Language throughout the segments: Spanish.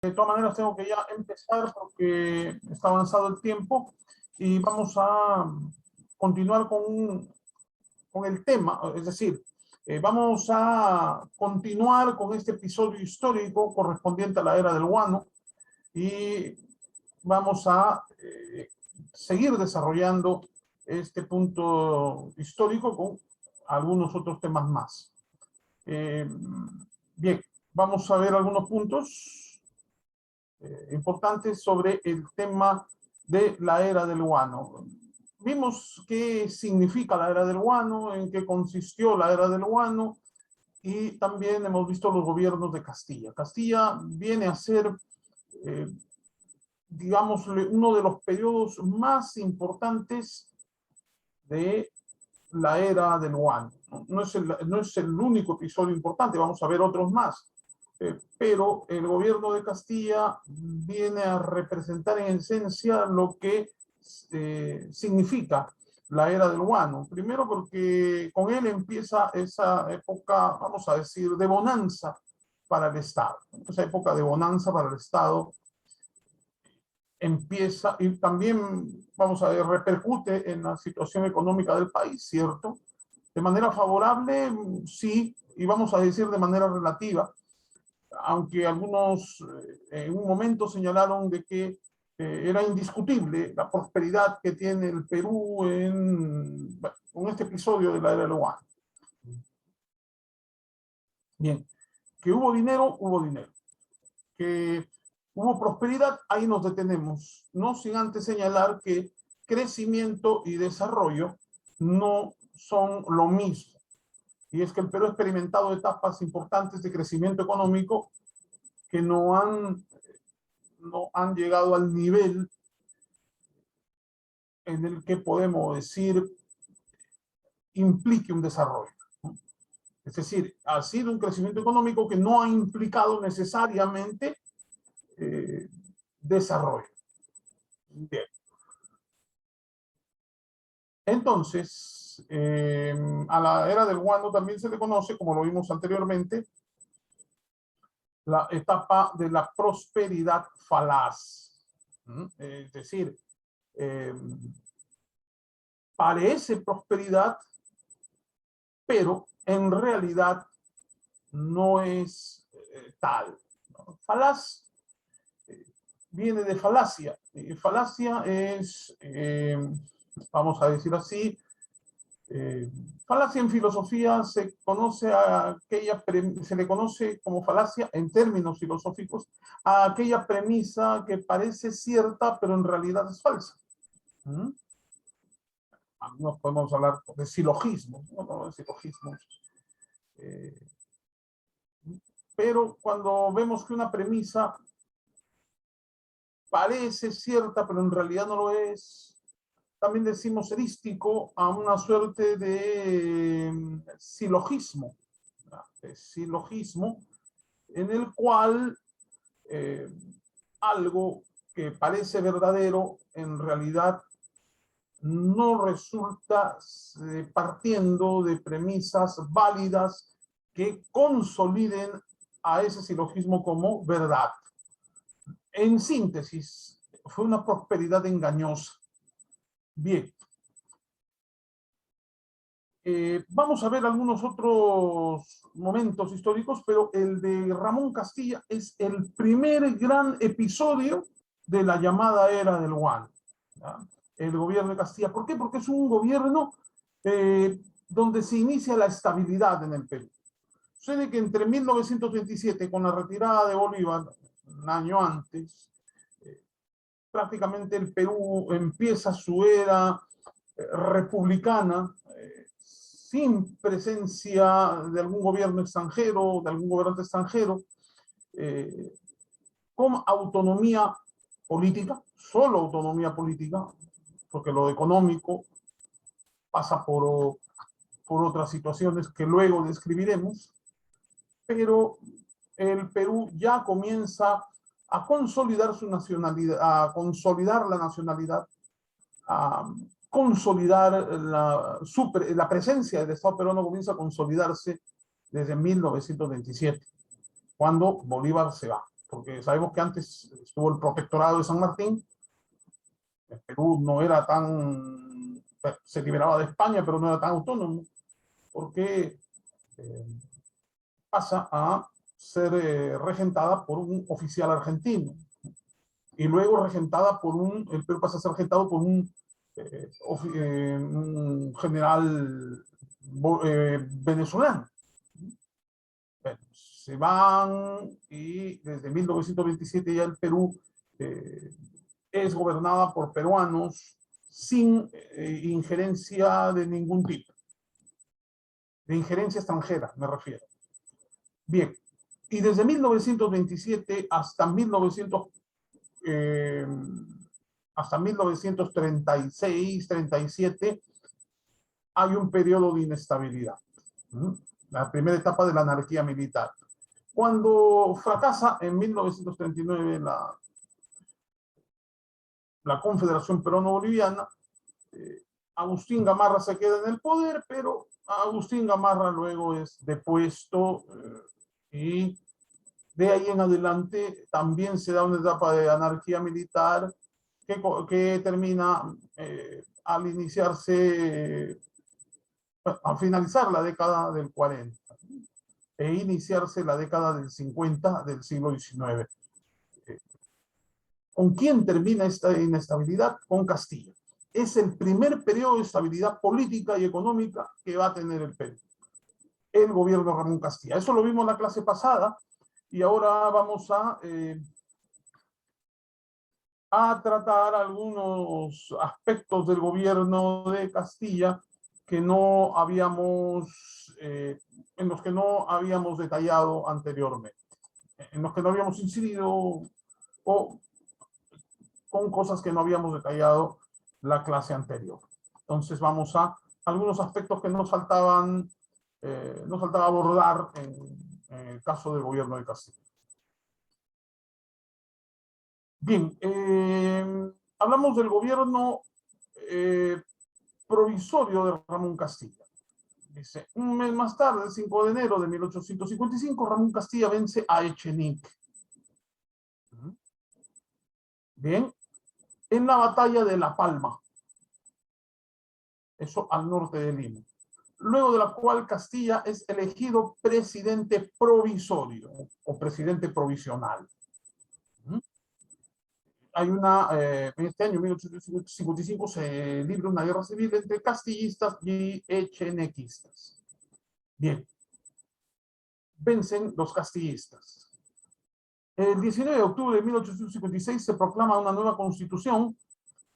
De todas maneras, tengo que ya empezar porque está avanzado el tiempo y vamos a continuar con el tema, es decir, vamos a continuar con este episodio histórico correspondiente a la era del guano y vamos a seguir desarrollando este punto histórico con algunos otros temas más. Bien, vamos a ver algunos puntos importantes sobre el tema de la era del guano. Vimos qué significa la era del guano, en qué consistió la era del guano, y también hemos visto los gobiernos de Castilla. Castilla viene a ser, digamos, uno de los periodos más importantes de la era del guano. No es el único episodio importante, vamos a ver otros más. Pero el gobierno de Castilla viene a representar en esencia lo que significa la era del guano. Primero porque con él empieza esa época, vamos a decir, de bonanza para el Estado. Esa época de bonanza para el Estado empieza y también, vamos a ver, repercute en la situación económica del país, ¿cierto? De manera favorable, sí, y vamos a decir de manera relativa, aunque algunos en un momento señalaron de que era indiscutible la prosperidad que tiene el Perú con este episodio de la era del guano. Bien, que hubo dinero, hubo dinero. Que hubo prosperidad, ahí nos detenemos, no sin antes señalar que crecimiento y desarrollo no son lo mismo. Y es que el Perú ha experimentado etapas importantes de crecimiento económico que no han llegado al nivel en el que podemos decir implique un desarrollo. Es decir, ha sido un crecimiento económico que no ha implicado necesariamente desarrollo. Bien. Entonces, a la era del guano también se le conoce, como lo vimos anteriormente, la etapa de la prosperidad falaz. Es decir, parece prosperidad, pero en realidad no es tal. Falaz viene de falacia. Falacia es, vamos a decir así, falacia en filosofía se le conoce como falacia en términos filosóficos a aquella premisa que parece cierta, pero en realidad es falsa. No podemos hablar de silogismos, ¿no? De silogismos. Pero cuando vemos que una premisa parece cierta, pero en realidad no lo es, también decimos erístico a una suerte de silogismo, en el cual algo que parece verdadero en realidad no resulta partiendo de premisas válidas que consoliden a ese silogismo como verdad. En síntesis, fue una prosperidad engañosa. Bien. Vamos a ver algunos otros momentos históricos, pero el de Ramón Castilla es el primer gran episodio de la llamada era del guano. El gobierno de Castilla. ¿Por qué? Porque es un gobierno donde se inicia la estabilidad en el Perú. Sucede que entre 1927, con la retirada de Bolívar, un año antes, prácticamente el Perú empieza su era republicana, sin presencia de algún gobierno extranjero, de algún gobernante extranjero, con autonomía política, solo autonomía política, porque lo económico pasa por otras situaciones que luego describiremos, pero el Perú ya comienza a consolidar su nacionalidad, a consolidar la nacionalidad, a consolidar la presencia del Estado peruano comienza a consolidarse desde 1927, cuando Bolívar se va. porque sabemos que antes estuvo el protectorado de San Martín. El Perú no era tan, se liberaba de España, pero no era tan autónomo, porque pasa a ser regentada por un oficial argentino. Y luego regentada por el Perú pasa a ser regentado por un general venezolano. Bueno, se van y desde 1927 ya el Perú es gobernada por peruanos sin injerencia de ningún tipo. De injerencia extranjera, me refiero. Bien, y desde 1927 hasta 1936, 37, hay un periodo de inestabilidad. La primera etapa de la anarquía militar. Cuando fracasa en 1939 la Confederación Peruano-Boliviana, Agustín Gamarra se queda en el poder, pero Agustín Gamarra luego es depuesto y de ahí en adelante también se da una etapa de anarquía militar que termina al iniciarse, al finalizar la década del 40 e iniciarse la década del 50 del siglo XIX. ¿Con quién termina esta inestabilidad? Con Castilla. Es el primer periodo de estabilidad política y económica que va a tener el Perú. El gobierno de Ramón Castilla. Eso lo vimos en la clase pasada y ahora vamos a tratar algunos aspectos del gobierno de Castilla que no habíamos, en los que no habíamos detallado anteriormente, en los que no habíamos incidido o con cosas que no habíamos detallado la clase anterior. Entonces vamos a algunos aspectos que nos faltaba abordar en el caso del gobierno de Castilla. Bien, hablamos del gobierno provisorio de Ramón Castilla. Dice, un mes más tarde, el 5 de enero de 1855, Ramón Castilla vence a Echenique. Bien, en la batalla de La Palma, eso al norte de Lima, luego de la cual Castilla es elegido presidente provisorio o presidente provisional. Hay en este año, 1855, se libra una guerra civil entre castillistas y echenequistas. Bien, vencen los castillistas. El 19 de octubre de 1856 se proclama una nueva constitución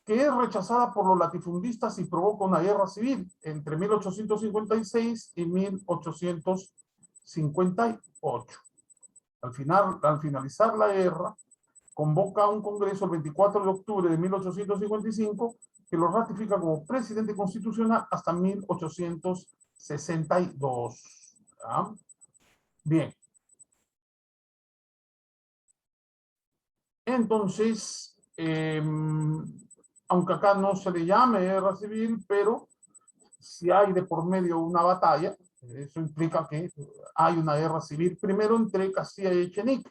que es rechazada por los latifundistas y provoca una guerra civil entre 1856 y 1858. Al finalizar la guerra, convoca un congreso el 24 de octubre de 1855 que lo ratifica como presidente constitucional hasta 1862. ¿Ya? Bien. Entonces, aunque acá no se le llame guerra civil, pero si hay de por medio una batalla, eso implica que hay una guerra civil primero entre Castilla y Echenique.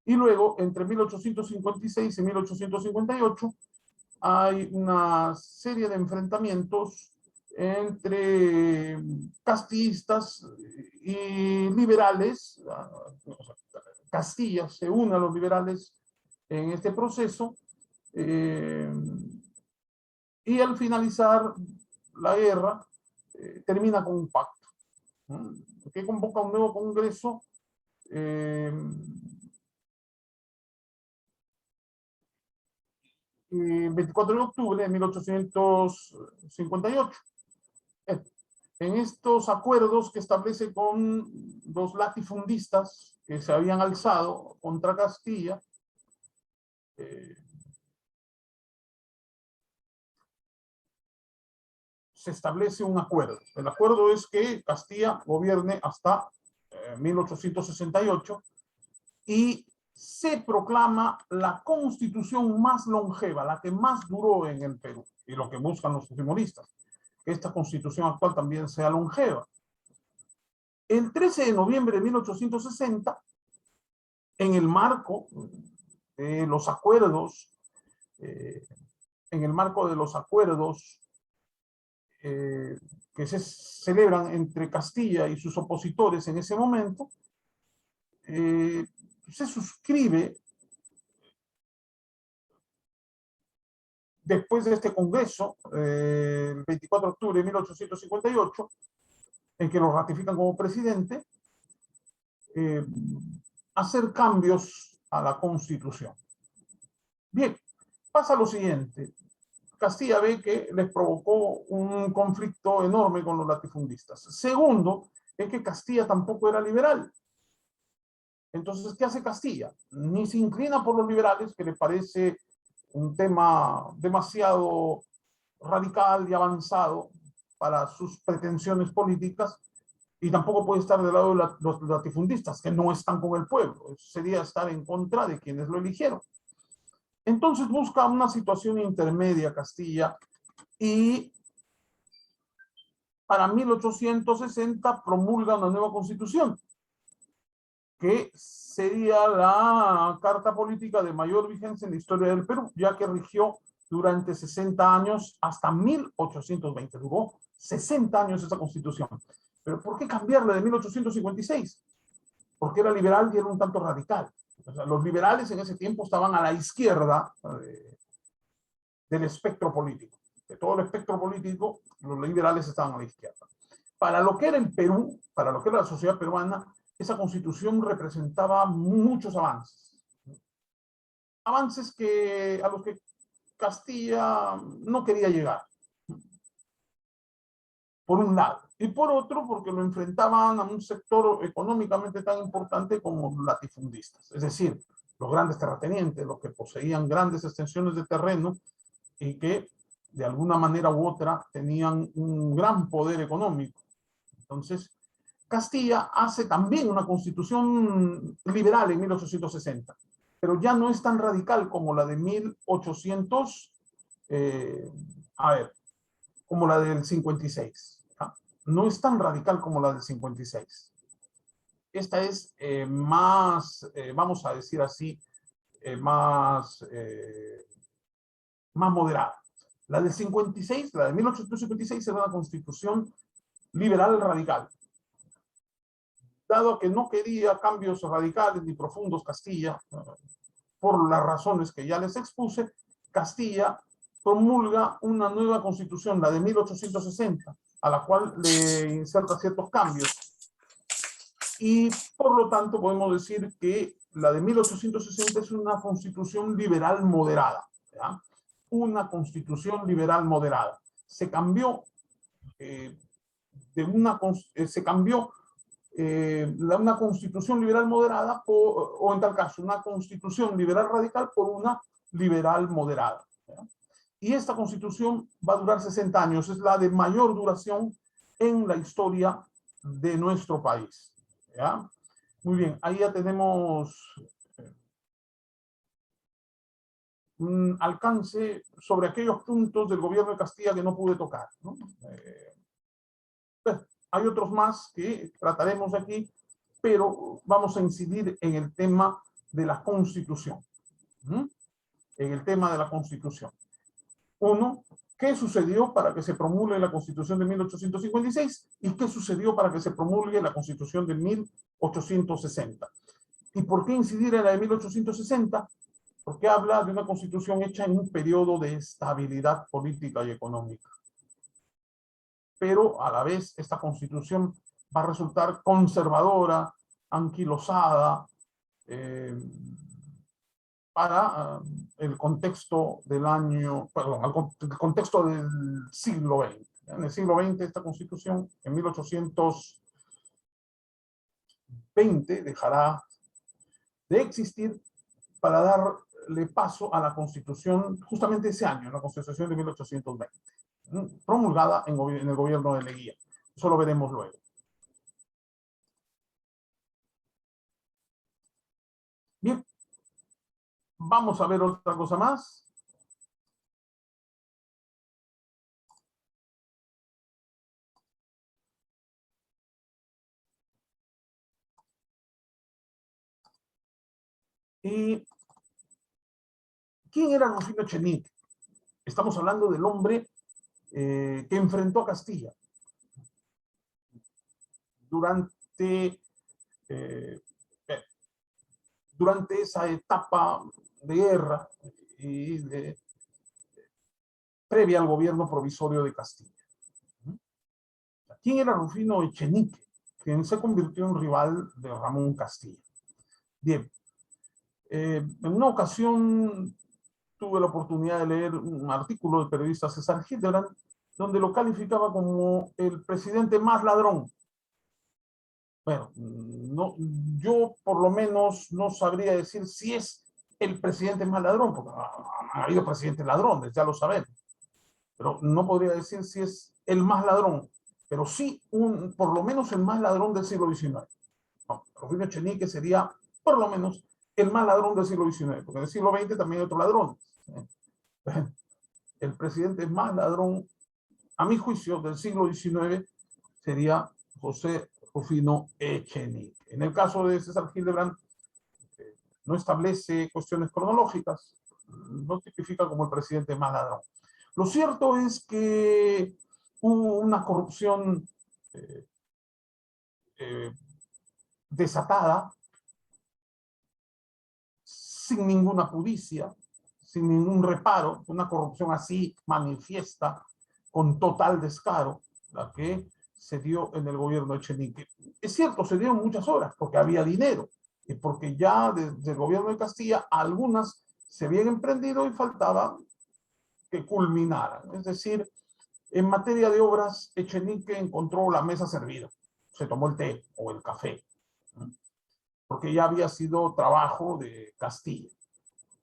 Y luego, entre 1856 y 1858, hay una serie de enfrentamientos entre castillistas y liberales. Castilla se une a los liberales en este proceso y al finalizar la guerra termina con un pacto, ¿no? Que convoca un nuevo congreso 24 de octubre de 1858. En estos acuerdos que establece con los latifundistas que se habían alzado contra Castilla, se establece un acuerdo. El acuerdo es que Castilla gobierne hasta 1868 y se proclama la constitución más longeva, la que más duró en el Perú, y lo que buscan los fujimoristas, que esta constitución actual también sea longeva. El 13 de noviembre de 1860 en el marco de los acuerdos, en el marco de los acuerdos que se celebran entre Castilla y sus opositores en ese momento, se suscribe después de este congreso, el 24 de octubre de 1858, en que lo ratifican como presidente, hacer cambios a la Constitución. Bien, pasa lo siguiente. Castilla ve que les provocó un conflicto enorme con los latifundistas. Segundo, es que Castilla tampoco era liberal. Entonces, ¿qué hace Castilla? Ni se inclina por los liberales, que le parece un tema demasiado radical y avanzado para sus pretensiones políticas, y tampoco puede estar del lado de los latifundistas, que no están con el pueblo. Eso sería estar en contra de quienes lo eligieron. Entonces busca una situación intermedia Castilla, y para 1860 promulga una nueva constitución, que sería la carta política de mayor vigencia en la historia del Perú, ya que rigió durante 60 años hasta 1820. Duró 60 años esa constitución. Pero ¿por qué cambiarla de 1856? Porque era liberal y era un tanto radical. O sea, los liberales en ese tiempo estaban a la izquierda del espectro político. De todo el espectro político, los liberales estaban a la izquierda. Para lo que era el Perú, para lo que era la sociedad peruana, esa constitución representaba muchos avances. Avances a los que Castilla no quería llegar, por un lado. Y por otro, porque lo enfrentaban a un sector económicamente tan importante como los latifundistas. Es decir, los grandes terratenientes, los que poseían grandes extensiones de terreno y que de alguna manera u otra tenían un gran poder económico. Entonces, Castilla hace también una constitución liberal en 1860, pero ya no es tan radical como la de 1800, a ver, como la del 56. ¿Ah? No es tan radical como la del 56. Esta es más, vamos a decir así, más moderada. La del 56, la de 1856, era una constitución liberal radical. Dado que no quería cambios radicales ni profundos Castilla, por las razones que ya les expuse, Castilla promulga una nueva constitución, la de 1860, a la cual le inserta ciertos cambios. Y por lo tanto podemos decir que la de 1860 es una constitución liberal moderada. ¿Ya? Una constitución liberal moderada. Se cambió una constitución liberal moderada o en tal caso una constitución liberal radical por una liberal moderada. ¿Ya? Y esta constitución va a durar 60 años, es la de mayor duración en la historia de nuestro país. ¿Ya? Muy bien, ahí ya tenemos un alcance sobre aquellos puntos del gobierno de Castilla que no pude tocar, ¿no? Hay otros más que trataremos aquí, pero vamos a incidir en el tema de la Constitución. ¿Mm? En el tema de la Constitución. Uno, ¿qué sucedió para que se promulgue la Constitución de 1856? ¿Y qué sucedió para que se promulgue la Constitución de 1860? ¿Y por qué incidir en la de 1860? Porque habla de una constitución hecha en un periodo de estabilidad política y económica. Pero a la vez esta constitución va a resultar conservadora, anquilosada, para el contexto del año, perdón, el contexto del siglo XX. En el siglo XX esta constitución, en 1820, dejará de existir para darle paso a la Constitución justamente ese año, la Constitución de 1820, promulgada en el gobierno de Leguía. Eso lo veremos luego. Bien, vamos a ver otra cosa más. ¿Quién era Rufino Echenique? Estamos hablando del hombre que enfrentó a Castilla durante, eh, durante esa etapa de guerra y previa al gobierno provisorio de Castilla. ¿Quién era Rufino Echenique? Quien se convirtió en rival de Ramón Castilla. Bien, en una ocasión tuve la oportunidad de leer un artículo del periodista César Hildebrand, donde lo calificaba como el presidente más ladrón. Bueno, no, yo por lo menos no sabría decir si es el presidente más ladrón, porque ha habido presidentes ladrones, ya lo sabemos, pero no podría decir si es el más ladrón, pero sí por lo menos el más ladrón del siglo XIX. No, Rufino Echenique sería por lo menos el más ladrón del siglo XIX, porque en el siglo XX también hay otros ladrones. El presidente más ladrón, a mi juicio, del siglo XIX sería José Rufino Echenique. En el caso de César Hildebrand, no establece cuestiones cronológicas, no tipifica como el presidente más ladrón. Lo cierto es que hubo una corrupción desatada, sin ninguna pudicicia, sin ningún reparo, una corrupción así manifiesta, con total descaro, la que se dio en el gobierno de Echenique. Es cierto, se dio en muchas horas, porque había dinero, y porque ya desde el gobierno de Castilla algunas se habían emprendido y faltaba que culminaran. Es decir, en materia de obras, Echenique encontró la mesa servida, se tomó el té o el café, porque ya había sido trabajo de Castilla.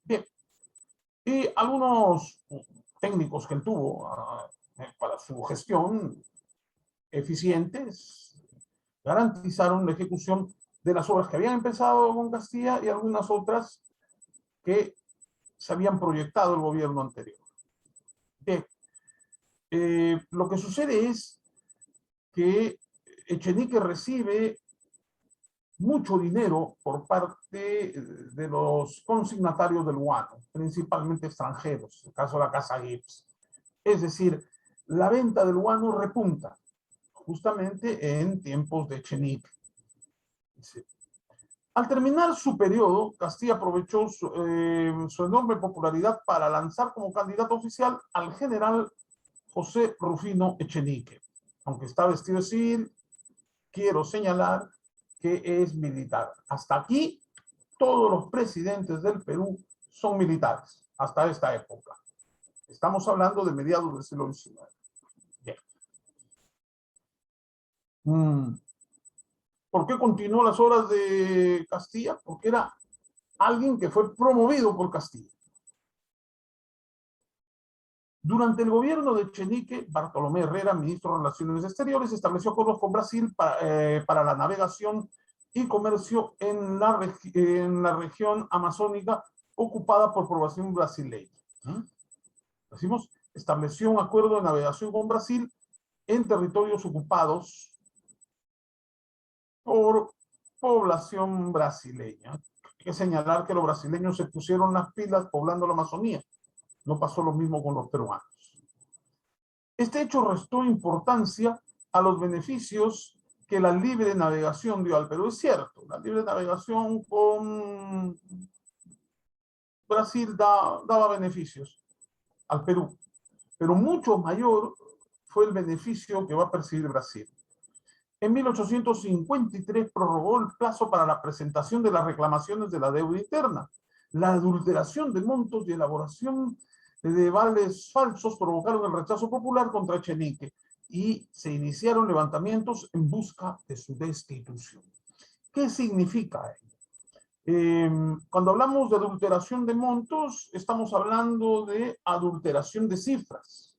Bien, y algunos técnicos que él tuvo para su gestión eficientes garantizaron la ejecución de las obras que habían empezado con Castilla y algunas otras que se habían proyectado el gobierno anterior. Bien, lo que sucede es que Echenique recibe mucho dinero por parte de los consignatarios del guano, principalmente extranjeros, en el caso de la Casa Gibbs. Es decir, la venta del guano repunta, justamente en tiempos de Echenique. Al terminar su periodo, Castilla aprovechó su enorme popularidad para lanzar como candidato oficial al general José Rufino Echenique. Aunque está vestido de civil, quiero señalar que es militar. Hasta aquí, todos los presidentes del Perú son militares, hasta esta época. Estamos hablando de mediados del siglo XIX. Bien. ¿Por qué continuó las obras de Castilla? Porque era alguien que fue promovido por Castilla. Durante el gobierno de Echenique, Bartolomé Herrera, ministro de Relaciones Exteriores, estableció acuerdos con Brasil para la navegación y comercio en la región amazónica ocupada por población brasileña. Decimos, estableció un acuerdo de navegación con Brasil en territorios ocupados por población brasileña. Hay que señalar que los brasileños se pusieron las pilas poblando la Amazonía. No pasó lo mismo con los peruanos. Este hecho restó importancia a los beneficios que la libre navegación dio al Perú. Es cierto, la libre navegación con Brasil daba beneficios al Perú, pero mucho mayor fue el beneficio que va a percibir Brasil. En 1853 prorrogó el plazo para la presentación de las reclamaciones de la deuda interna. La adulteración de montos y elaboración de vales falsos provocaron el rechazo popular contra Echenique y se iniciaron levantamientos en busca de su destitución. ¿Qué significa ello? Cuando hablamos de adulteración de montos, estamos hablando de adulteración de cifras.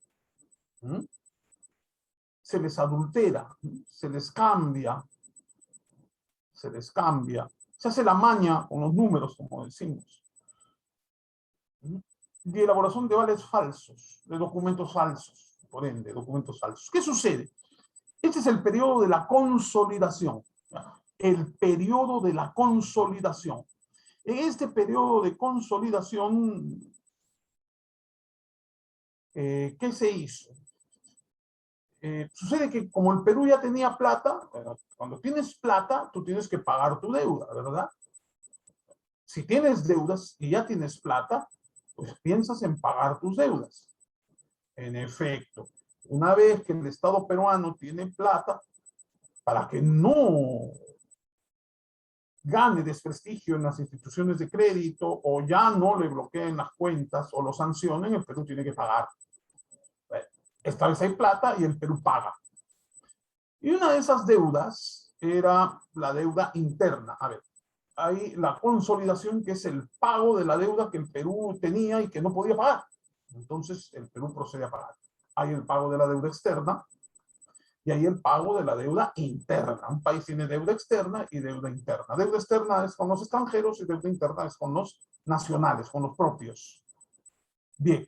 Se les adultera, se les cambia, se hace la maña con los números, como decimos. De elaboración de vales falsos, de documentos falsos, por ende, documentos falsos. ¿Qué sucede? Este es el periodo de la consolidación. El periodo de la consolidación. En este periodo de consolidación, ¿qué se hizo? Sucede que como el Perú ya tenía plata, cuando tienes plata, tú tienes que pagar tu deuda, ¿verdad? Si tienes deudas y ya tienes plata, pues piensas en pagar tus deudas. En efecto, una vez que el Estado peruano tiene plata, para que no gane desprestigio en las instituciones de crédito o ya no le bloqueen las cuentas o lo sancionen, el Perú tiene que pagar. Esta vez hay plata y el Perú paga. Y una de esas deudas era la deuda interna. A ver, hay la consolidación, que es el pago de la deuda que el Perú tenía y que no podía pagar. Entonces, el Perú procede a pagar. Hay el pago de la deuda externa y hay el pago de la deuda interna. Un país tiene deuda externa y deuda interna. Deuda externa es con los extranjeros y deuda interna es con los nacionales, con los propios. Bien,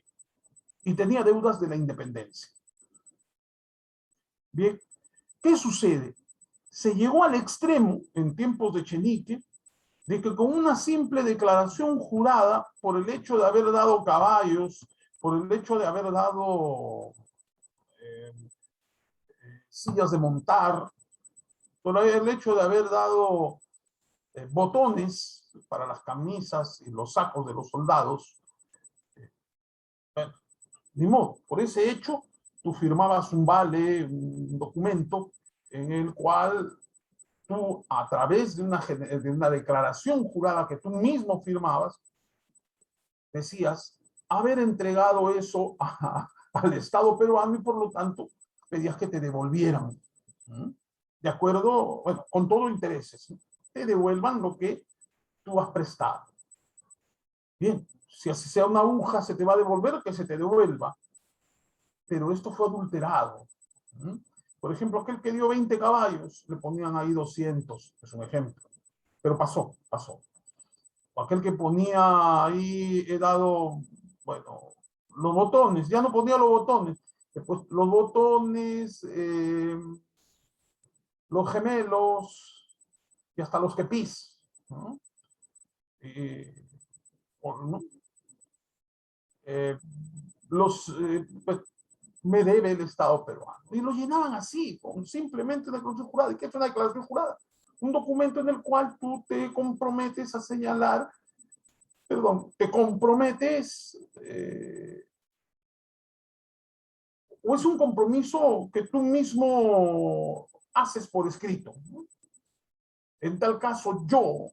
y tenía deudas de la independencia. Bien, ¿qué sucede? Se llegó al extremo, en tiempos de Echenique, de que con una simple declaración jurada, por el hecho de haber dado caballos, por el hecho de haber dado sillas de montar, por el hecho de haber dado botones para las camisas y los sacos de los soldados, bueno, ni modo, por ese hecho tú firmabas un vale, un documento en el cual tú, a través de una declaración jurada que tú mismo firmabas, decías haber entregado eso al Estado peruano y por lo tanto pedías que te devolvieran. ¿Mm? De acuerdo, bueno, con todo intereses, ¿sí? Te devuelvan lo que tú has prestado. Bien, si así sea una aguja, se te va a devolver, que se te devuelva. Pero esto fue adulterado. ¿Mm? Por ejemplo, aquel que dio 20 caballos, le ponían ahí 200, es un ejemplo. Pero pasó, pasó. O aquel que ponía ahí, he dado, bueno, los botones, ya no ponía los botones. Después los botones, los gemelos y hasta los kepis, ¿no? ¿No? Eh, pues, me debe el Estado peruano. Y lo llenaban así, con simplemente una declaración jurada. ¿Y qué es una declaración jurada? Un documento en el cual tú te comprometes a señalar, perdón, te comprometes, o es un compromiso que tú mismo haces por escrito, ¿no? En tal caso, yo,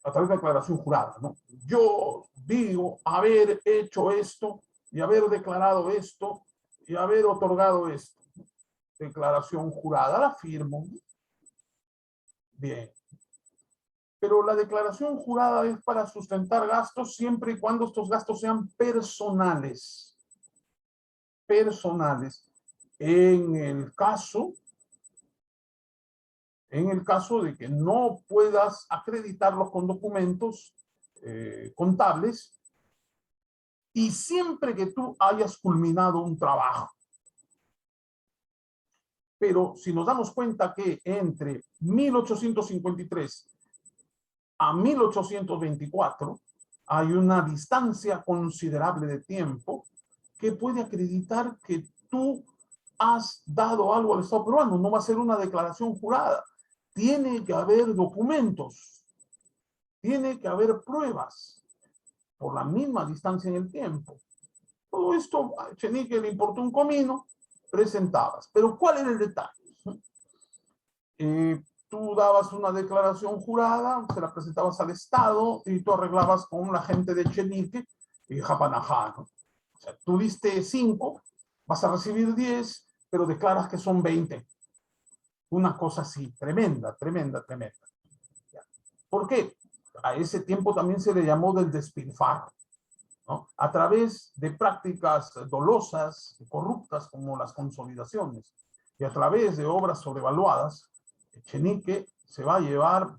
a través de declaración jurada, ¿no? Yo digo haber hecho esto y haber declarado esto y haber otorgado esto. Declaración jurada, la firmo. Bien. Pero la declaración jurada es para sustentar gastos siempre y cuando estos gastos sean personales. Personales. En el caso de que no puedas acreditarlos con documentos contables y siempre que tú hayas culminado un trabajo. Pero si nos damos cuenta que entre 1853 a 1824 hay una distancia considerable de tiempo que puede acreditar que tú has dado algo al Estado peruano. No va a ser una declaración jurada. Tiene que haber documentos, tiene que haber pruebas por la misma distancia en el tiempo. Todo esto a Echenique le importó un comino, presentabas. Pero ¿cuál era el detalle? Tú dabas una declaración jurada, se la presentabas al Estado y tú arreglabas con la gente de Echenique y Japanajá, ¿no? O sea, tú diste 5, vas a recibir 10, pero declaras que son 20. Una cosa así, tremenda, tremenda, tremenda. ¿Por qué? A ese tiempo también se le llamó del despilfarro, ¿no? A través de prácticas dolosas, corruptas como las consolidaciones, y a través de obras sobrevaluadas, Echenique se va a llevar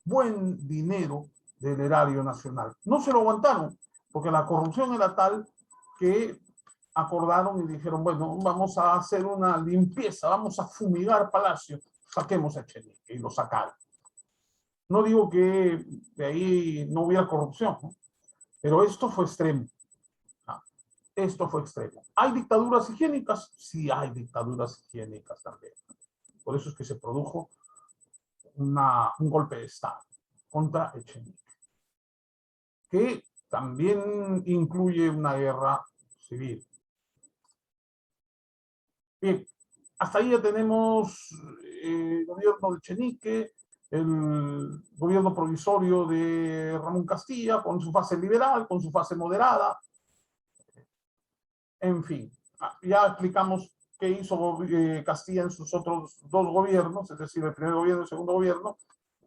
buen dinero del erario nacional. No se lo aguantaron, porque la corrupción era tal que acordaron y dijeron, bueno, vamos a hacer una limpieza, vamos a fumigar Palacio, saquemos a Echenique, y lo sacaron. No digo que de ahí no hubiera corrupción, ¿no? Pero esto fue extremo. ¿No? Esto fue extremo. ¿Hay dictaduras higiénicas? Sí, hay dictaduras higiénicas también. Por eso es que se produjo un golpe de Estado contra Echenique, que también incluye una guerra civil. Bien, hasta ahí ya tenemos el gobierno de Echenique, el gobierno provisorio de Ramón Castilla, con su fase liberal, con su fase moderada, en fin. Ya explicamos qué hizo Castilla en sus otros dos gobiernos, es decir, el primer gobierno y el segundo gobierno.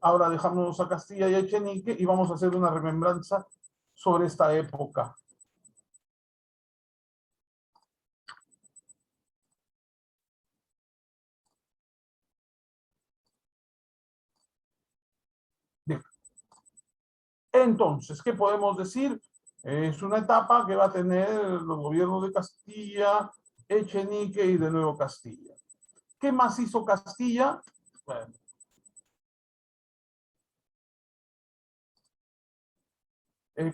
Ahora dejamos a Castilla y a Echenique y vamos a hacer una remembranza sobre esta época. Bien. Entonces, ¿qué podemos decir? Es una etapa que va a tener los gobiernos de Castilla, Echenique y de nuevo Castilla. ¿Qué más hizo Castilla? Bueno,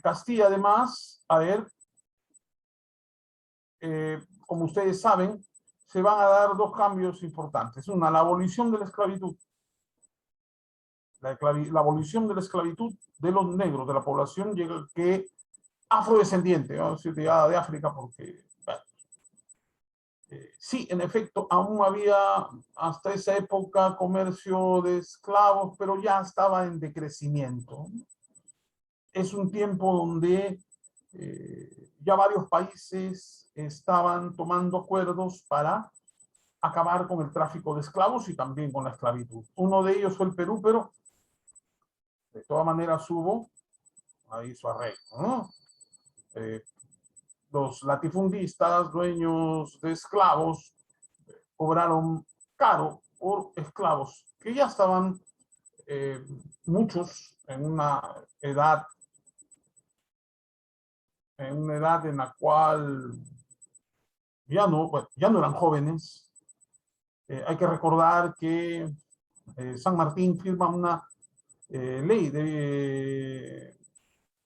Castilla además, a ver, como ustedes saben, se van a dar dos cambios importantes. Una, la abolición de la esclavitud. La abolición de la esclavitud de los negros, de la población que afrodescendiente, vamos a decir, llegada de África, porque bueno, sí, en efecto, aún había hasta esa época comercio de esclavos, pero ya estaba en decrecimiento. Es un tiempo donde ya varios países estaban tomando acuerdos para acabar con el tráfico de esclavos y también con la esclavitud. Uno de ellos fue el Perú, pero de todas maneras hubo ahí su arreglo, ¿no? Eh, los latifundistas, dueños de esclavos, cobraron caro por esclavos que ya estaban muchos en una edad en la cual ya no, bueno, ya no eran jóvenes. Hay que recordar que San Martín firma una ley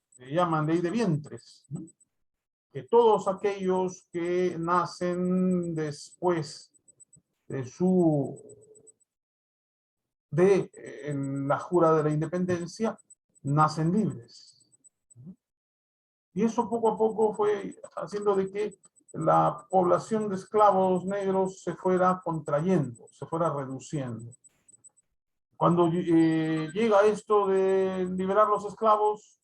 se llaman ley de vientres, ¿no? Que todos aquellos que nacen después de su de la jura de la independencia nacen libres. Y eso poco a poco fue haciendo de que la población de esclavos negros se fuera contrayendo, se fuera reduciendo. Cuando llega esto de liberar los esclavos,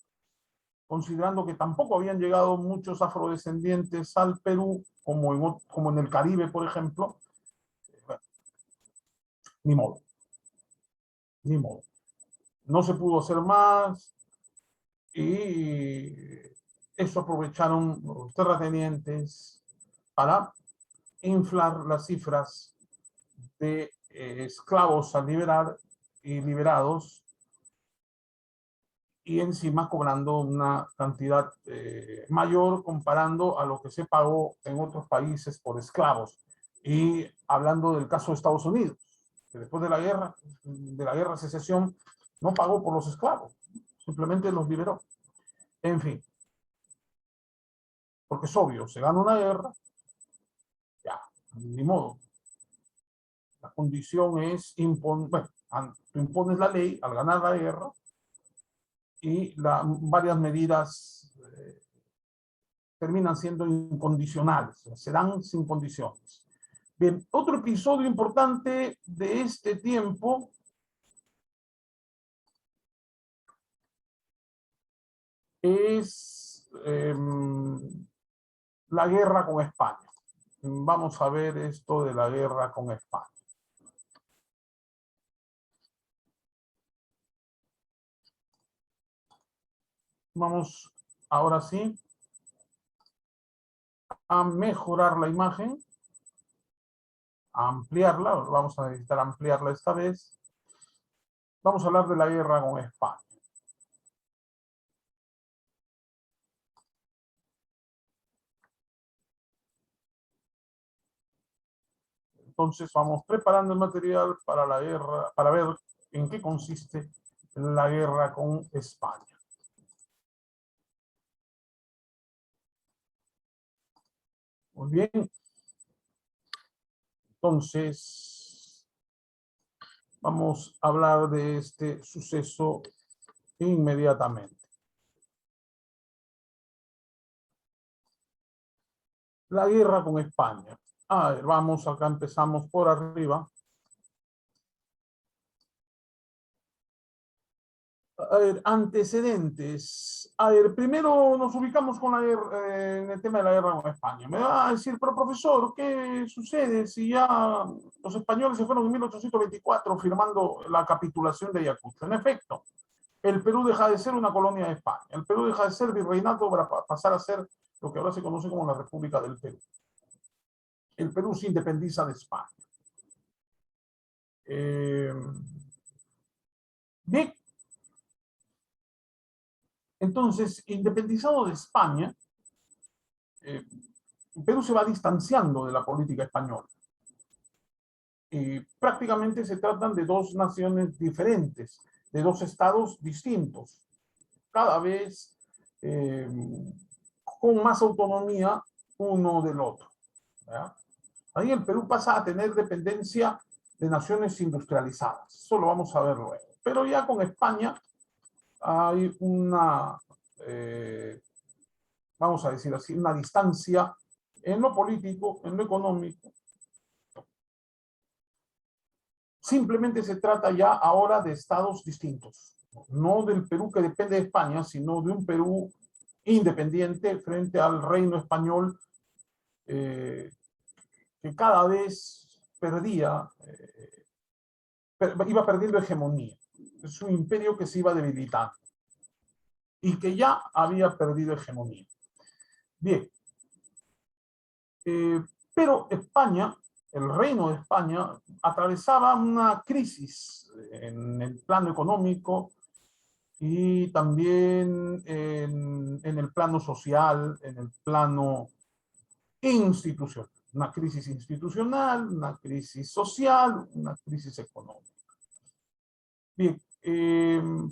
considerando que tampoco habían llegado muchos afrodescendientes al Perú, como en el Caribe, por ejemplo, bueno, ni modo, ni modo. No se pudo hacer más y eso aprovecharon los terratenientes para inflar las cifras de esclavos a liberar y liberados y encima cobrando una cantidad mayor comparando a lo que se pagó en otros países por esclavos. Y hablando del caso de Estados Unidos, que después de la guerra de secesión, no pagó por los esclavos, simplemente los liberó. En fin, porque es obvio, se gana una guerra, ya, ni modo. La condición es, bueno, tú impones la ley al ganar la guerra y varias medidas terminan siendo incondicionales, se dan sin condiciones. Bien, otro episodio importante de este tiempo es la guerra con España. Vamos a ver esto de la guerra con España. Vamos ahora sí a mejorar la imagen, a ampliarla, vamos a necesitar ampliarla esta vez. Vamos a hablar de la guerra con España. Entonces vamos preparando el material para la guerra, para ver en qué consiste la guerra con España. Muy bien. Entonces, vamos a hablar de este suceso inmediatamente. La guerra con España. A ver, vamos, acá empezamos por arriba. A ver, antecedentes. A ver, primero nos ubicamos con en el tema de la guerra con España. Me va a decir, pero profesor, ¿qué sucede si ya los españoles se fueron en 1824 firmando la capitulación de Ayacucho? En efecto, el Perú deja de ser una colonia de España. El Perú deja de ser virreinato para pasar a ser lo que ahora se conoce como la República del Perú. El Perú se independiza de España. Bien, entonces, independizado de España, Perú se va distanciando de la política española. Prácticamente se tratan de dos naciones diferentes, de dos estados distintos, cada vez con más autonomía uno del otro. ¿Verdad? Ahí el Perú pasa a tener dependencia de naciones industrializadas. Eso lo vamos a ver luego. Pero ya con España hay una, vamos a decir así, una distancia en lo político, en lo económico. Simplemente se trata ya ahora de estados distintos. No del Perú que depende de España, sino de un Perú independiente frente al reino español que cada vez perdía, iba perdiendo hegemonía. Es un imperio que se iba debilitando y que ya había perdido hegemonía. Bien, pero España, el reino de España, atravesaba una crisis en el plano económico y también en el plano social, en el plano institucional. Una crisis institucional, una crisis social, una crisis económica. Bien,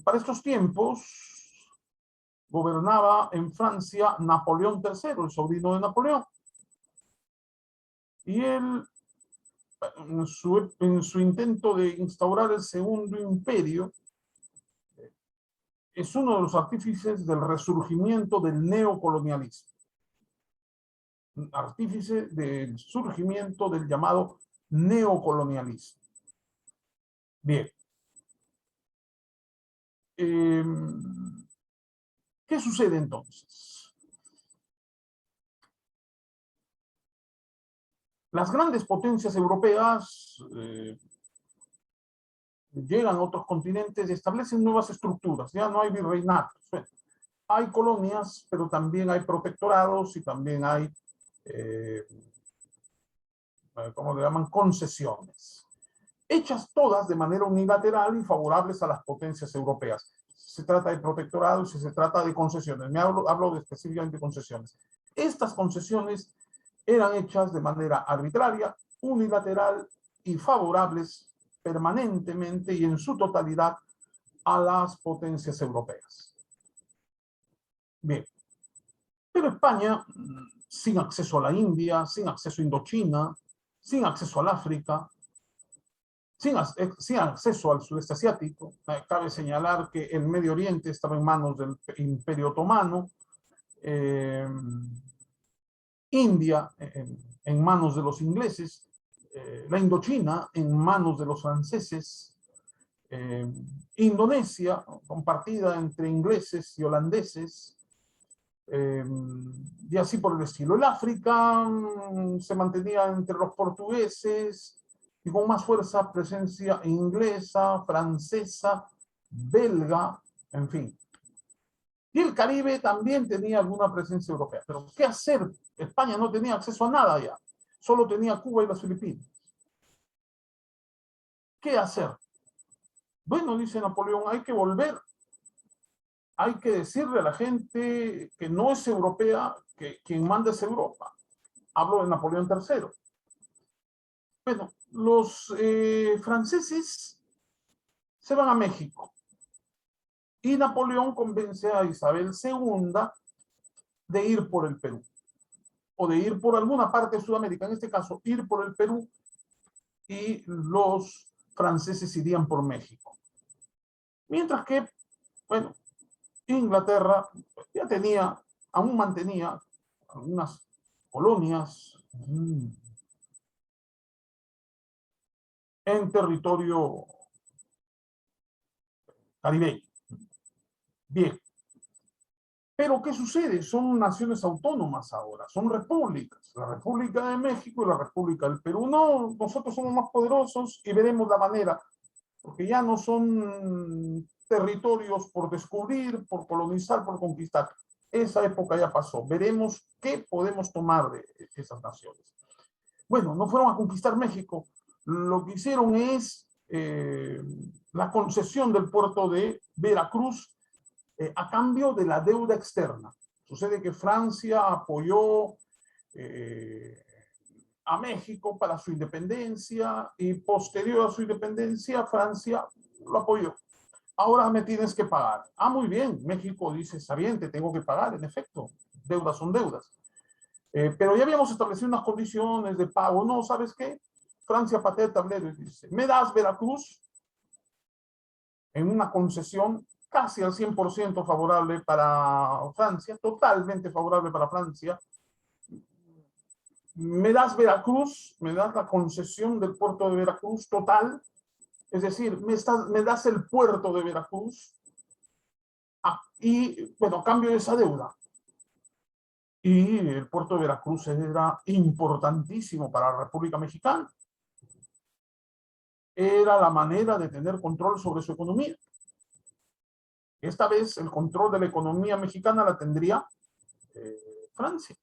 para estos tiempos gobernaba en Francia Napoleón III, el sobrino de Napoleón. Y él, en su intento de instaurar el segundo imperio, es uno de los artífices del resurgimiento del neocolonialismo. Artífice del surgimiento del llamado neocolonialismo. Bien. ¿Qué sucede entonces? Las grandes potencias europeas llegan a otros continentes y establecen nuevas estructuras. Ya no hay virreinatos. Hay colonias, pero también hay protectorados y también hay, ¿cómo le llaman? Concesiones. Hechas todas de manera unilateral y favorables a las potencias europeas. Se trata de protectorados y se trata de concesiones. Hablo de específicamente concesiones. Estas concesiones eran hechas de manera arbitraria, unilateral y favorables permanentemente y en su totalidad a las potencias europeas. Bien, pero España, sin acceso a la India, sin acceso a Indochina, sin acceso al África, sin acceso al sudeste asiático, cabe señalar que el Medio Oriente estaba en manos del Imperio Otomano, India en manos de los ingleses, la Indochina en manos de los franceses, Indonesia compartida entre ingleses y holandeses, y así por el estilo. El África se mantenía entre los portugueses y con más fuerza presencia inglesa, francesa, belga, en fin. Y el Caribe también tenía alguna presencia europea. Pero ¿qué hacer? España no tenía acceso a nada ya. Solo tenía Cuba y las Filipinas. ¿Qué hacer? Bueno, dice Napoleón, hay que volver. Hay que decirle a la gente que no es europea, que quien manda es Europa. Hablo de Napoleón III. Bueno, los franceses se van a México. Y Napoleón convence a Isabel II de ir por el Perú, o de ir por alguna parte de Sudamérica, en este caso, ir por el Perú, y los franceses irían por México. Mientras que, bueno, Inglaterra ya tenía, aún mantenía algunas colonias en territorio caribeño. Bien. Pero, ¿qué sucede? Son naciones autónomas ahora, son repúblicas. La República de México y la República del Perú. No, nosotros somos más poderosos y veremos la manera, porque ya no son territorios por descubrir, por colonizar, por conquistar. Esa época ya pasó. Veremos qué podemos tomar de esas naciones. Bueno, no fueron a conquistar México. Lo que hicieron es la concesión del puerto de Veracruz a cambio de la deuda externa. Sucede que Francia apoyó a México para su independencia y posterior a su independencia Francia lo apoyó. Ahora me tienes que pagar. Ah, muy bien. México dice, está bien, te tengo que pagar, en efecto. Deudas son deudas. Pero ya habíamos establecido unas condiciones de pago. No, ¿sabes qué? Francia patea el tablero y dice, me das Veracruz en una concesión casi al 100% favorable para Francia, totalmente favorable para Francia. Me das Veracruz, me das la concesión del puerto de Veracruz total, es decir, me das el puerto de Veracruz y, bueno, a cambio de esa deuda. Y el puerto de Veracruz era importantísimo para la República Mexicana. Era la manera de tener control sobre su economía. Esta vez el control de la economía mexicana la tendría Francia.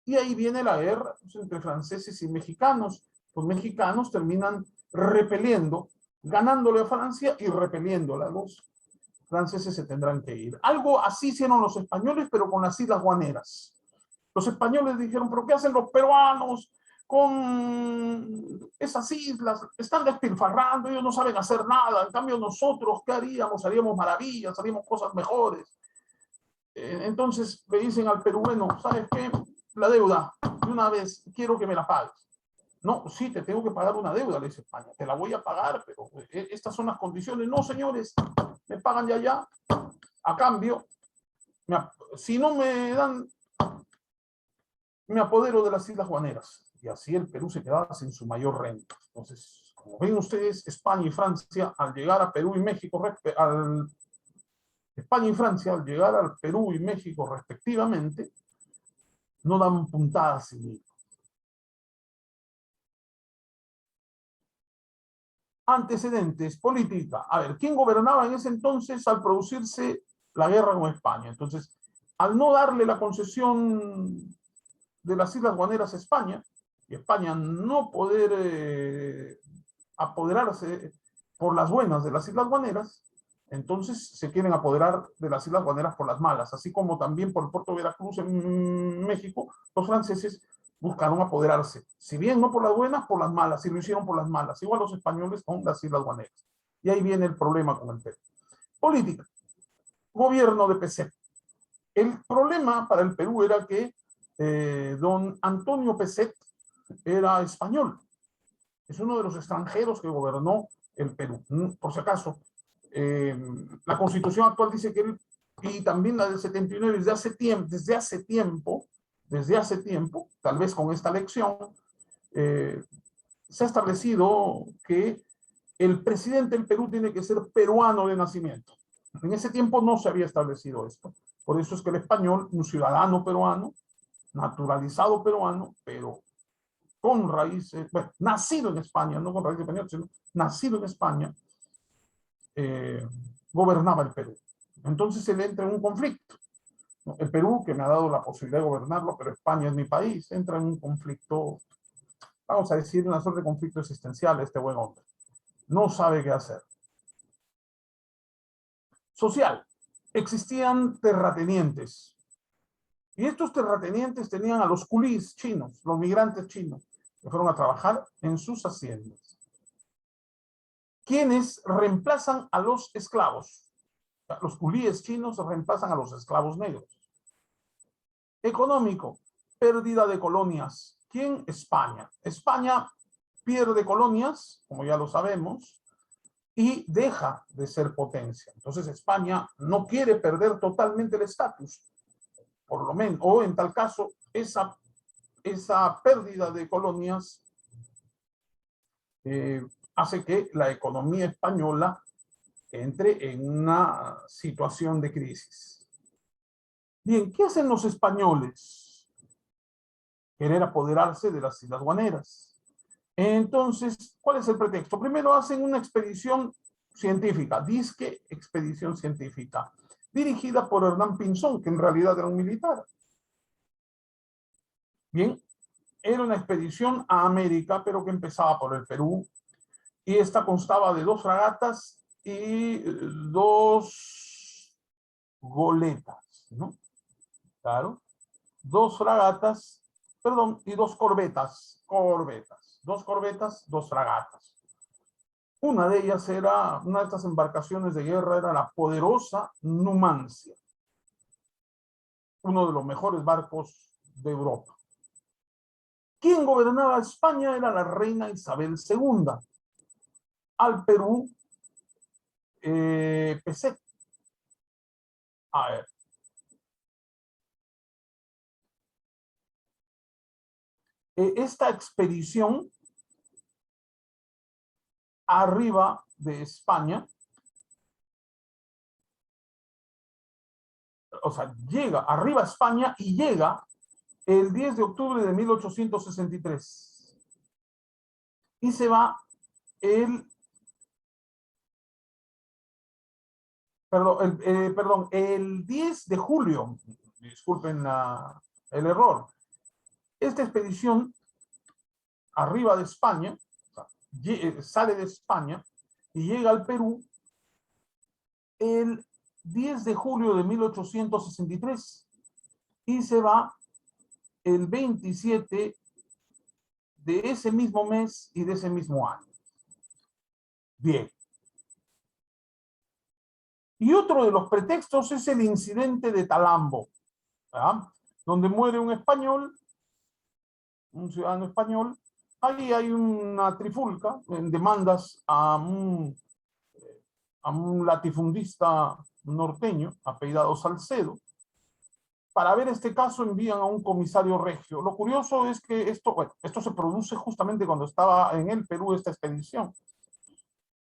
Y ahí viene la guerra entre franceses y mexicanos. Los mexicanos terminan repeliendo, ganándole a Francia y repeliéndola. Los franceses se tendrán que ir. Algo así hicieron los españoles, pero con las Islas Guaneras. Los españoles dijeron, ¿pero qué hacen los peruanos con esas islas? Están despilfarrando, ellos no saben hacer nada. En cambio nosotros, ¿qué haríamos? Haríamos maravillas, haríamos cosas mejores. Entonces le dicen al Perú, bueno, ¿sabes qué? La deuda, de una vez, quiero que me la pagues. No, sí, te tengo que pagar una deuda, le dice España. Te la voy a pagar, pero estas son las condiciones. No, señores, me pagan ya. A cambio, si no me dan, me apodero de las Islas Guaneras. Y así el Perú se quedaba sin su mayor renta. Entonces, como ven ustedes, España y Francia, al llegar a Perú y México, España y Francia, al llegar al Perú y México respectivamente, no dan puntadas sin hilo. Antecedentes, política. A ver, ¿quién gobernaba en ese entonces al producirse la guerra con España? Entonces, al no darle la concesión de las Islas Guaneras a España, y España no poder apoderarse por las buenas de las Islas Guaneras, entonces se quieren apoderar de las Islas Guaneras por las malas, así como también por el puerto de Veracruz en México, los franceses buscaron apoderarse, si bien no por las buenas, por las malas, y lo hicieron por las malas, igual los españoles con las Islas Guaneras. Y ahí viene el problema con el Perú. Política, gobierno de Peset. El problema para el Perú era que don Antonio Peset era español, es uno de los extranjeros que gobernó el Perú. Por si acaso, la constitución actual dice que él, y también la del 79, desde hace tiempo, tal vez con esta elección, se ha establecido que el presidente del Perú tiene que ser peruano de nacimiento. En ese tiempo no se había establecido esto. Por eso es que el español, un ciudadano peruano, naturalizado peruano, pero con raíces, bueno, nacido en España, no con raíces españolas, sino nacido en España, gobernaba el Perú. Entonces él entra en un conflicto. El Perú, que me ha dado la posibilidad de gobernarlo, pero España es mi país, entra en un conflicto, vamos a decir, una suerte de conflicto existencial este buen hombre. No sabe qué hacer. Social. Existían terratenientes. Y estos terratenientes tenían a los culís chinos, los migrantes chinos, que fueron a trabajar en sus haciendas. ¿Quiénes reemplazan a los esclavos? Los culíes chinos reemplazan a los esclavos negros. Económico, pérdida de colonias. ¿Quién? España. España pierde colonias, como ya lo sabemos, y deja de ser potencia. Entonces España no quiere perder totalmente el estatus, por lo menos, o en tal caso, esa pérdida de colonias hace que la economía española entre en una situación de crisis. Bien, ¿qué hacen los españoles? Querer apoderarse de las Islas Guaneras. Entonces, ¿cuál es el pretexto? Primero hacen una expedición científica, disque expedición científica, dirigida por Hernán Pinzón, que en realidad era un militar. Bien, era una expedición a América, pero que empezaba por el Perú, y esta constaba de 2 fragatas y 2 goletas, ¿no? Claro, 2 fragatas, perdón, y 2 corbetas, 2 corbetas, 2 fragatas. Una de ellas era, una de estas embarcaciones de guerra era la poderosa Numancia, uno de los mejores barcos de Europa. Quien gobernaba España era la reina Isabel II. Al Perú, Peset. A ver. Esta expedición arriba de España, o sea, llega arriba a España y llega el 10 de octubre de 1863. Y se va el, el 10 de julio, disculpen el error. Esta expedición arriba de España, o sea, sale de España y llega al Perú el 10 de julio de 1863 y se va el 27 de ese mismo mes y de ese mismo año. Bien. Y otro de los pretextos es el incidente de Talambo, ¿verdad? Donde muere un español, un ciudadano español. Ahí hay una trifulca en demandas a un latifundista norteño, apellidado Salcedo. Para ver este caso envían a un comisario regio. Lo curioso es que esto se produce justamente cuando estaba en el Perú esta expedición.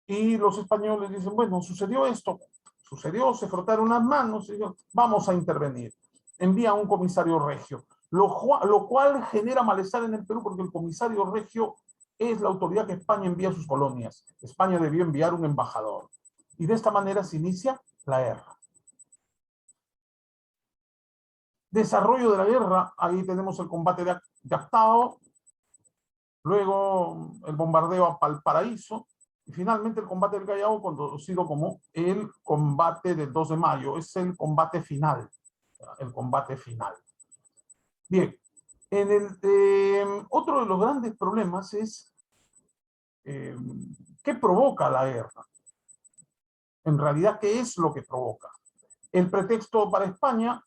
Y los españoles dicen, bueno, sucedió esto, se frotaron las manos y dicen, vamos a intervenir. Envía a un comisario regio, lo cual genera malestar en el Perú porque el comisario regio es la autoridad que España envía a sus colonias. España debió enviar un embajador. Y de esta manera se inicia la guerra. Desarrollo de la guerra, ahí tenemos el combate de Actao, luego el bombardeo a Valparaíso, y finalmente el combate del Callao, conocido como el combate del 2 de mayo, es el combate final. El combate final. Bien, otro de los grandes problemas es ¿qué provoca la guerra? En realidad, ¿qué es lo que provoca? El pretexto para España,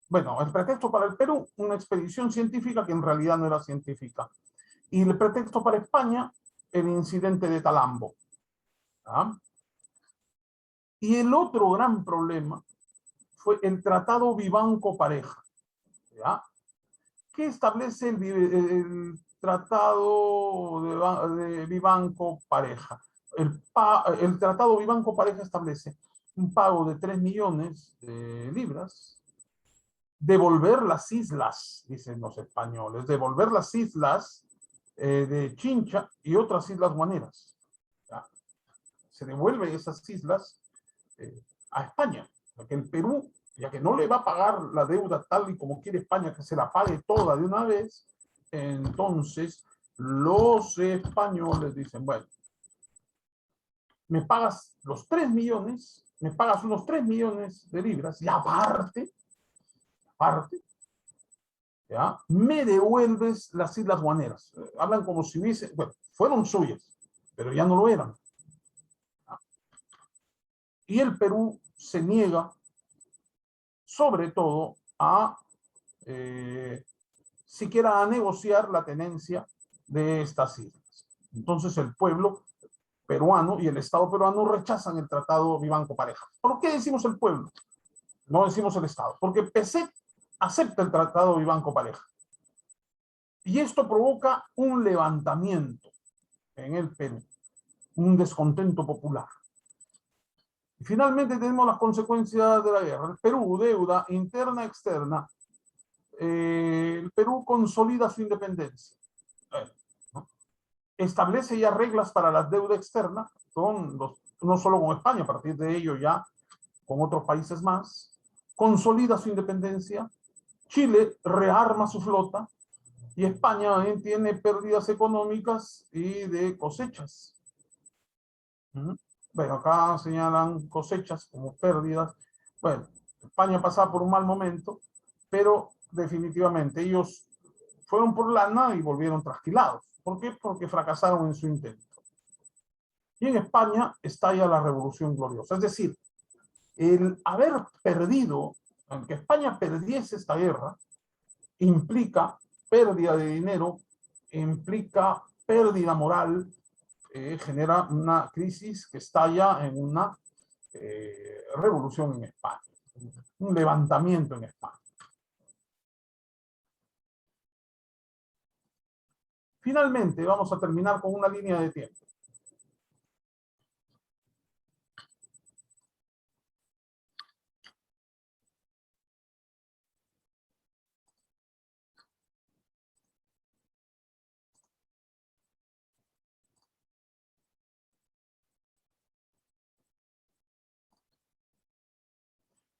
bueno, el pretexto para el Perú, una expedición científica que en realidad no era científica. Y el pretexto para España, el incidente de Talambo. ¿Ah? Y el otro gran problema fue el Tratado Vivanco-Pareja. ¿Ya? ¿Qué establece el Tratado de Vivanco-Pareja? El Tratado Vivanco-Pareja establece un pago de 3 millones de libras, devolver las islas, dicen los españoles, devolver las islas de Chincha y otras islas guaneras. ¿Ya? Se devuelven esas islas a España, porque el Perú, ya que no le va a pagar la deuda tal y como quiere España, que se la pague toda de una vez, entonces los españoles dicen, bueno, me pagas los 3 millones, me pagas unos 3 millones de libras y aparte, ¿ya? Me devuelves las Islas Guaneras. Hablan como si hubiese, bueno, fueron suyas, pero ya no lo eran. Y el Perú se niega, sobre todo, a siquiera a negociar la tenencia de estas islas. Entonces el pueblo peruano y el Estado peruano rechazan el Tratado Vivanco-Pareja. ¿Por qué decimos el pueblo? No decimos el Estado, porque PSEC acepta el Tratado Vivanco-Pareja. Y esto provoca un levantamiento en el Perú, un descontento popular. Y finalmente tenemos las consecuencias de la guerra. El Perú, deuda interna, externa. El Perú consolida su independencia. ¿No? Establece ya reglas para la deuda externa, no solo con España, a partir de ello ya con otros países más. Consolida su independencia. Chile rearma su flota. Y España también tiene pérdidas económicas y de cosechas. Bueno, acá señalan cosechas como pérdidas. Bueno, España pasaba por un mal momento, pero definitivamente ellos fueron por lana y volvieron trasquilados. ¿Por qué? Porque fracasaron en su intento. Y en España estalla la Revolución Gloriosa. Es decir, el haber perdido, aunque España perdiese esta guerra, implica pérdida de dinero, implica pérdida moral, genera una crisis que estalla en una revolución en España, un levantamiento en España. Finalmente, vamos a terminar con una línea de tiempo.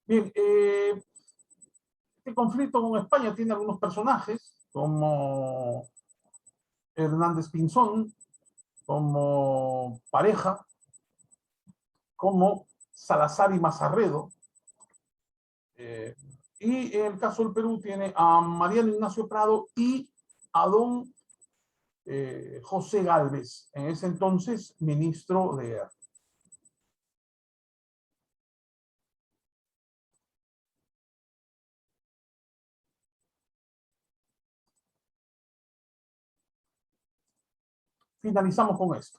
Bien, este conflicto con España tiene algunos personajes, como Hernández Pinzón, como Pareja, como Salazar y Mazarredo. Y en el caso del Perú tiene a Mariano Ignacio Prado y a don José Gálvez, en ese entonces ministro de Guerra. Finalizamos con esto.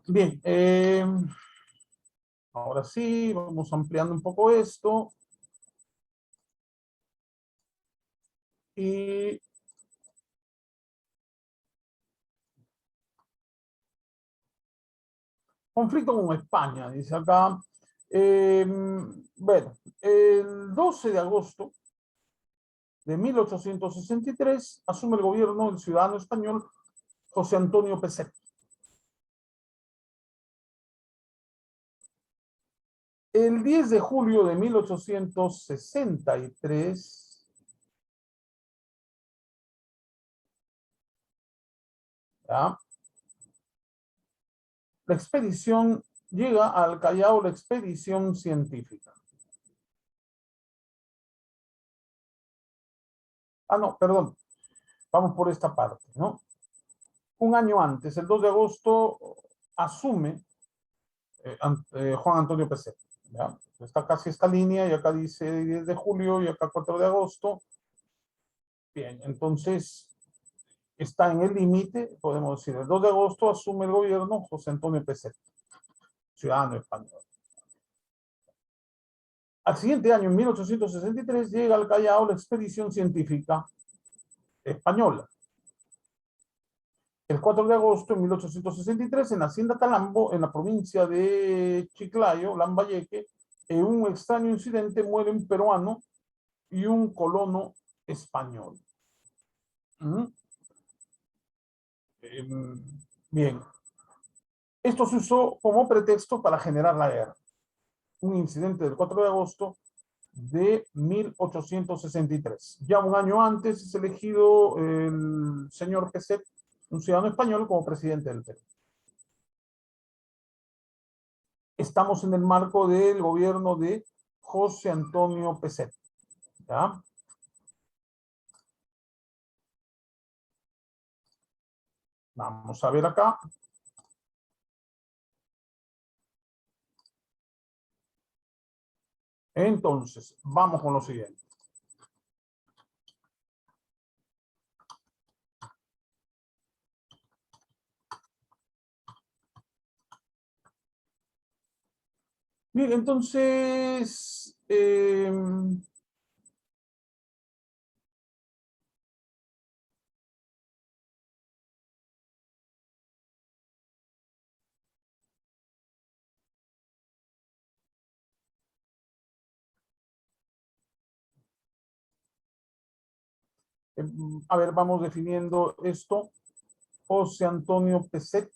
Bien, ahora sí, vamos ampliando un poco esto. Y conflicto con España, dice acá. Bueno, el 12 de agosto de 1863 asume el gobierno del ciudadano español José Antonio Pezet. El 10 de julio de 1863, ¿ya? La expedición llega al Callao, la expedición científica. Ah, no, perdón. Vamos por esta parte, ¿no? Un año antes, el 2 de agosto, asume Juan Antonio Pezet. ¿Ya? Está casi esta línea y acá dice 10 de julio y acá 4 de agosto. Bien, entonces está en el límite, podemos decir, el 2 de agosto asume el gobierno José Antonio Pezet, ciudadano español. Al siguiente año, en 1863, llega al Callao la expedición científica española. El 4 de agosto de 1863, en la Hacienda Calambo, en la provincia de Chiclayo, Lambayeque, en un extraño incidente muere un peruano y un colono español. Bien, esto se usó como pretexto para generar la guerra. Un incidente del 4 de agosto de 1863. Ya un año antes es elegido el señor Pezet, un ciudadano español, como presidente del Perú. Estamos en el marco del gobierno de José Antonio Pezet. ¿Ya? Vamos a ver acá. Entonces, vamos con lo siguiente. Bien, entonces, a ver, vamos definiendo esto. José Antonio Pezet.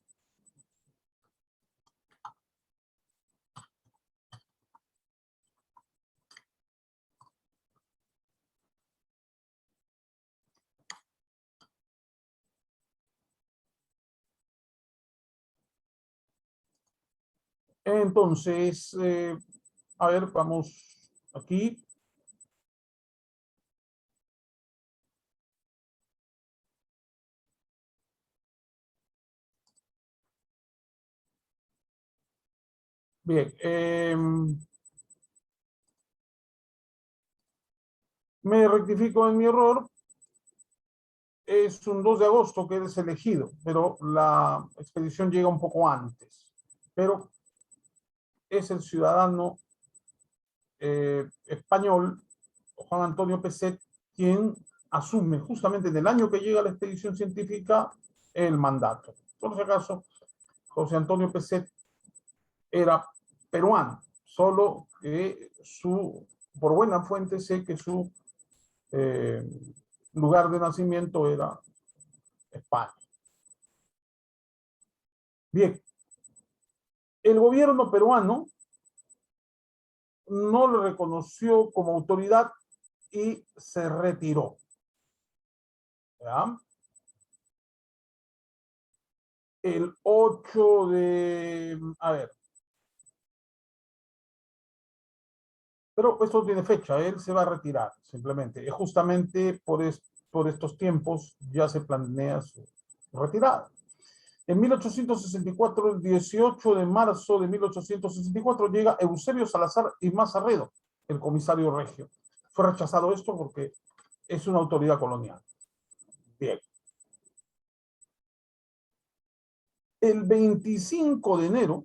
Entonces, a ver, vamos aquí. Bien, me rectifico en mi error. Es un 2 de agosto que es elegido, pero la expedición llega un poco antes. Pero es el ciudadano español, Juan Antonio Pezet, quien asume justamente en el año que llega la expedición científica el mandato. Por si acaso, José Antonio Pezet era peruano, solo que por buena fuente sé que su eh, lugar de nacimiento era España. Bien, el gobierno peruano no lo reconoció como autoridad y se retiró. ¿Ya? El 8 de... A ver. Pero esto tiene fecha, él se va a retirar, simplemente. Y justamente por estos tiempos ya se planea su retirada. En 1864, el 18 de marzo de 1864, llega Eusebio Salazar y Mazarredo, el comisario regio. Fue rechazado esto porque es una autoridad colonial. Bien. El 25 de enero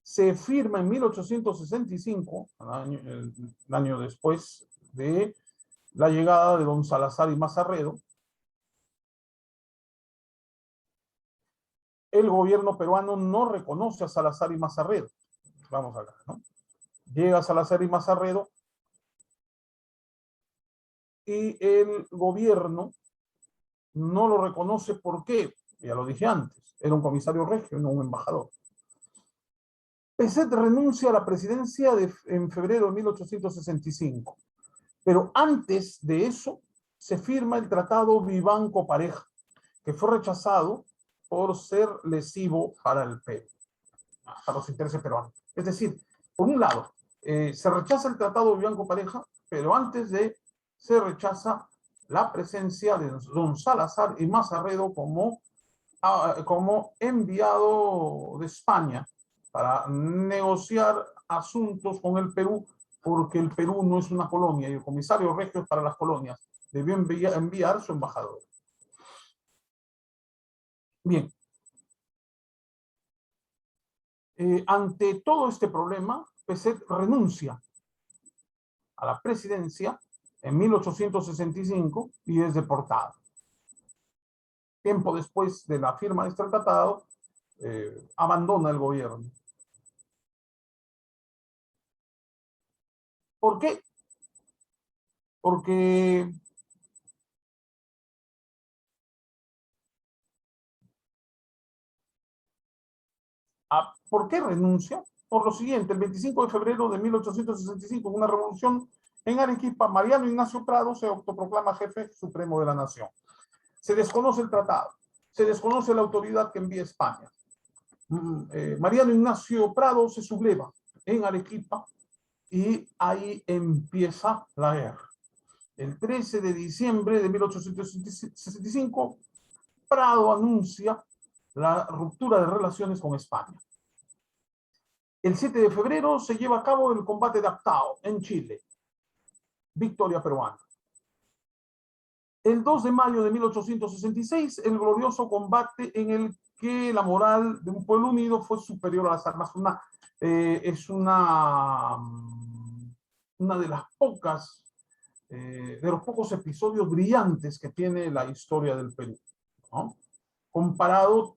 se firma en 1865, el año después de la llegada de don Salazar y Mazarredo, el gobierno peruano no reconoce a Salazar y Mazarredo. Vamos acá, ¿no? Llega Salazar y Mazarredo y el gobierno no lo reconoce. ¿Por qué? Ya lo dije antes, era un comisario regio, no un embajador. Pezet renuncia a la presidencia en febrero de 1865, pero antes de eso se firma el tratado Vivanco-Pareja, que fue rechazado por ser lesivo para el Perú, para los intereses peruanos. Es decir, por un lado, se rechaza el tratado Vivanco-Pareja, pero antes de se rechaza la presencia de don Salazar y Mazarredo como enviado de España para negociar asuntos con el Perú, porque el Perú no es una colonia y el comisario regio para las colonias debió enviar su embajador. Bien, ante todo este problema, Pezet renuncia a la presidencia en 1865 y es deportado. Tiempo después de la firma de este tratado, abandona el gobierno. ¿Por qué? Porque ¿por qué renuncia? Por lo siguiente, el 25 de febrero de 1865, en una revolución en Arequipa, Mariano Ignacio Prado se autoproclama jefe supremo de la nación. Se desconoce el tratado, se desconoce la autoridad que envía España. Mariano Ignacio Prado se subleva en Arequipa, y ahí empieza la guerra. El 13 de diciembre de 1865, Prado anuncia la ruptura de relaciones con España. El 7 de febrero se lleva a cabo el combate de Actao, en Chile. Victoria peruana. El 2 de mayo de 1866, el glorioso combate en el que la moral de un pueblo unido fue superior a las armas. Es una de las pocas, de los pocos episodios brillantes que tiene la historia del Perú, ¿no? Comparado,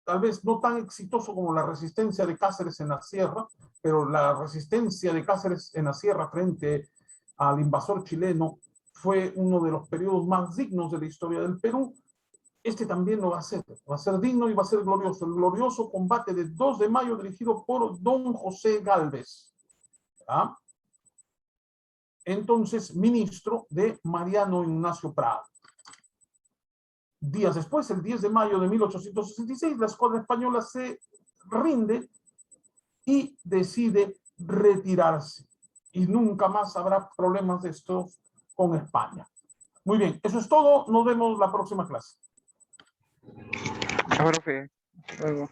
tal vez no tan exitoso como la resistencia de Cáceres en la sierra, pero la resistencia de Cáceres en la sierra frente al invasor chileno fue uno de los periodos más dignos de la historia del Perú. Este también lo va a ser digno y va a ser glorioso. El glorioso combate de 2 de mayo dirigido por don José Gálvez, ¿ah? Entonces ministro de Mariano Ignacio Prado. Días después, el 10 de mayo de 1866, la escuadra española se rinde y decide retirarse. Y nunca más habrá problemas de estos con España. Muy bien, eso es todo. Nos vemos la próxima clase. Chao, profe. Hasta luego.